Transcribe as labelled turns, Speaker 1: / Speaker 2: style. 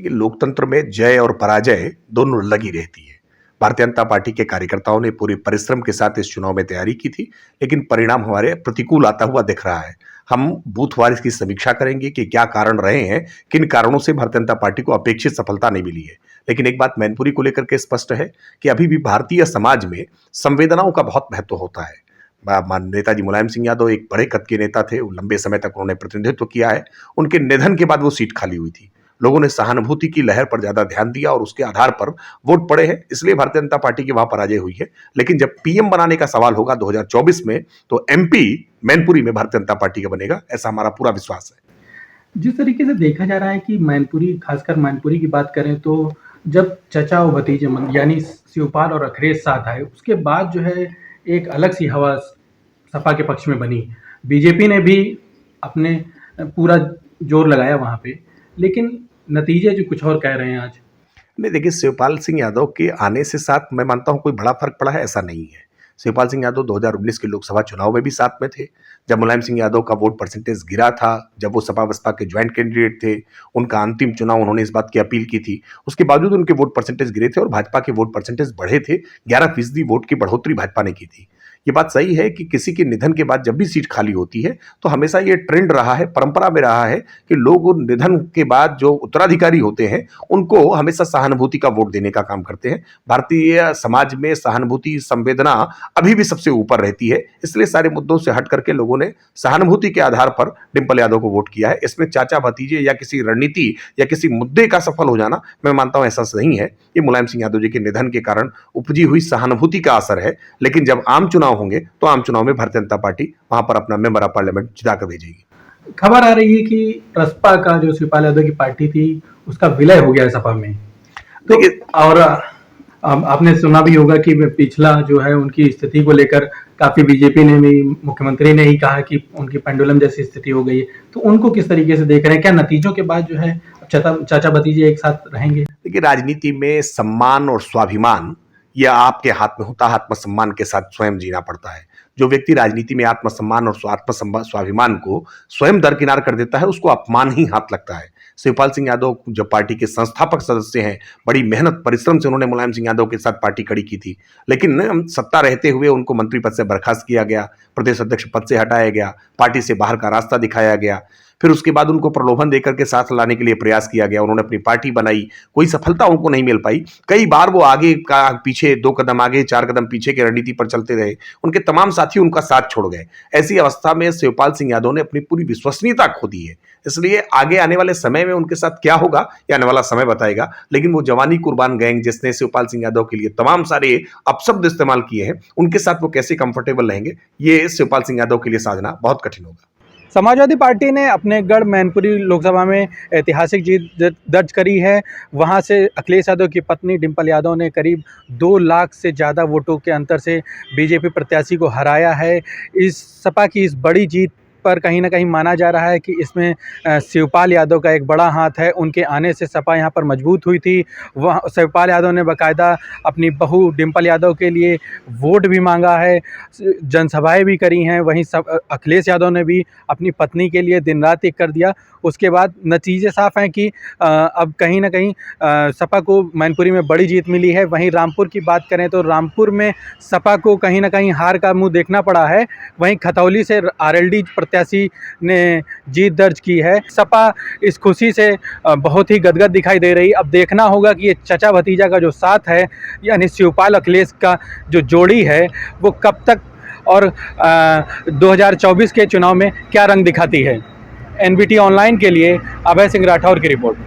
Speaker 1: कि लोकतंत्र में जय और पराजय दोनों लगी रहती है। भारतीय जनता पार्टी के कार्यकर्ताओं ने पूरे परिश्रम के साथ इस चुनाव में तैयारी की थी, लेकिन परिणाम हमारे प्रतिकूल आता हुआ दिख रहा है। हम बूथवार इसकी समीक्षा करेंगे कि क्या कारण रहे हैं, किन कारणों से भारतीय जनता पार्टी को अपेक्षित सफलता नहीं मिली है। लेकिन एक बात मैनपुरी को लेकर के स्पष्ट है कि अभी भी भारतीय समाज में संवेदनाओं का बहुत महत्व होता है। नेताजी मुलायम सिंह यादव एक बड़े कद के नेता थे, लंबे समय तक उन्होंने प्रतिनिधित्व किया है। उनके निधन के बाद वो सीट खाली हुई थी। लोगों ने सहानुभूति की लहर पर ज्यादा ध्यान दिया और उसके आधार पर वोट पड़े हैं, इसलिए भारतीय जनता पार्टी की वहां पराजय हुई है। लेकिन जब पीएम बनाने का सवाल होगा 2024 में, तो एमपी मैनपुरी में भारतीय जनता पार्टी का बनेगा, ऐसा हमारा पूरा विश्वास है।
Speaker 2: जिस तरीके से देखा जा रहा है कि मैनपुरी, खासकर मैनपुरी की बात करें तो जब चचा और भतीजे यानी शिवपाल और अखिलेश साथ आए, उसके बाद जो है एक अलग सी हवा सपा के पक्ष में बनी। बीजेपी ने भी अपने पूरा जोर लगाया वहाँ पे, लेकिन नतीजे जो कुछ और कह रहे हैं आज।
Speaker 1: नहीं, देखिए, शिवपाल सिंह यादव के आने से साथ मैं मानता हूं कोई बड़ा फर्क पड़ा है, ऐसा नहीं है। शिवपाल सिंह यादव 2019 के लोकसभा चुनाव में भी साथ में थे। जब मुलायम सिंह यादव का वोट परसेंटेज गिरा था, जब वो सपा बसपा के ज्वाइंट कैंडिडेट थे, उनका अंतिम चुनाव, उन्होंने इस बात की अपील की थी। उसके बावजूद उनके वोट परसेंटेज गिरे थे और भाजपा के वोट परसेंटेज बढ़े थे। 11% वोट की बढ़ोतरी भाजपा ने की थी। ये बात सही है कि किसी के निधन के बाद जब भी सीट खाली होती है, तो हमेशा ये ट्रेंड रहा है, परंपरा में रहा है कि लोग उन निधन के बाद जो उत्तराधिकारी होते हैं, उनको हमेशा सहानुभूति का वोट देने का काम करते हैं। भारतीय समाज में सहानुभूति, संवेदना अभी भी सबसे ऊपर रहती है, इसलिए सारे मुद्दों से हट करके लोगों ने सहानुभूति के आधार पर डिंपल यादव को वोट किया है। इसमें चाचा भतीजे या किसी रणनीति या किसी मुद्दे का सफल हो जाना, मैं मानता हूं ऐसा नहीं है। ये मुलायम सिंह यादव जी के निधन के कारण उपजी हुई सहानुभूति का असर है। लेकिन जब आम चुनाव होंगे, तो आम चुनाव में भारतीय जनता पार्टी वहां पर अपना मेंबर ऑफ पार्लियामेंट जिताकर भेजेगी।
Speaker 2: खबर आ रही है कि प्रसपा का जो शिवपाल यादव की पार्टी थी, उसका विलय हो गया है सपा में। तो और आपने सुना भी होगा कि पिछला जो है उनकी स्थिति को लेकर काफी बीजेपी ने भी, मुख्यमंत्री ने ही कहा कि उनकी पेंडुलम जैसी स्थिति हो गई है। तो उनको किस तरीके से देख रहे हैं? क्या नतीजों के बाद जो है चाचा भतीजे एक साथ रहेंगे?
Speaker 1: देखिए, राजनीति में सम्मान और स्वाभिमान यह आपके हाथ में होता है। आत्मसम्मान के साथ स्वयं जीना पड़ता है। जो व्यक्ति राजनीति में आत्मसम्मान और स्वाभिमान को स्वयं दरकिनार कर देता है, उसको अपमान ही हाथ लगता है। शिवपाल सिंह यादव जब पार्टी के संस्थापक सदस्य हैं, बड़ी मेहनत परिश्रम से उन्होंने मुलायम सिंह यादव के साथ पार्टी खड़ी की थी। लेकिन सत्ता रहते हुए उनको मंत्री पद से बर्खास्त किया गया, प्रदेश अध्यक्ष पद से हटाया गया, पार्टी से बाहर का रास्ता दिखाया गया। फिर उसके बाद उनको प्रलोभन देकर के साथ लाने के लिए प्रयास किया गया। उन्होंने अपनी पार्टी बनाई, कोई सफलता उनको नहीं मिल पाई। कई बार वो आगे का पीछे, 2 कदम आगे 4 कदम पीछे की रणनीति पर चलते रहे। उनके तमाम साथी उनका साथ छोड़ गए। ऐसी अवस्था में शिवपाल सिंह यादव ने अपनी पूरी विश्वसनीयता खो दी है। इसलिए आगे आने वाले समय में उनके साथ क्या होगा, ये आने वाला समय बताएगा। लेकिन वो जवानी कुर्बान गैंग जिसने शिवपाल सिंह यादव के लिए तमाम सारे अपशब्द इस्तेमाल किए हैं, उनके साथ वो कैसे कंफर्टेबल रहेंगे, ये शिवपाल सिंह यादव के लिए साधना बहुत कठिन होगा।
Speaker 2: समाजवादी पार्टी ने अपने गढ़ मैनपुरी लोकसभा में ऐतिहासिक जीत दर्ज करी है। वहां से अखिलेश यादव की पत्नी डिंपल यादव ने करीब 2 लाख से ज़्यादा वोटों के अंतर से बीजेपी प्रत्याशी को हराया है। इस सपा की इस बड़ी जीत पर कहीं ना कहीं माना जा रहा है कि इसमें शिवपाल यादव का एक बड़ा हाथ है। उनके आने से सपा यहाँ पर मजबूत हुई थी। वह शिवपाल यादव ने बाकायदा अपनी बहू डिंपल यादव के लिए वोट भी मांगा है, जनसभाएं भी करी हैं। वहीं अखिलेश यादव ने भी अपनी पत्नी के लिए दिन रात एक कर दिया। उसके बाद नतीजे साफ हैं कि अब कहीं ना कहीं सपा को मैनपुरी में बड़ी जीत मिली है। वहीं रामपुर की बात करें तो रामपुर में सपा को कहीं ना कहीं हार का मुंह देखना पड़ा है। वहीं खतौली से आरएलडी प्रत्याशी ने जीत दर्ज की है। सपा इस खुशी से बहुत ही गदगद दिखाई दे रही। अब देखना होगा कि ये चचा भतीजा का जो साथ है, यानी शिवपाल अखिलेश का जो जोड़ी है, वो कब तक और 2024 के चुनाव में क्या रंग दिखाती है। एनबीटी ऑनलाइन के लिए अभय सिंह राठौर की रिपोर्ट।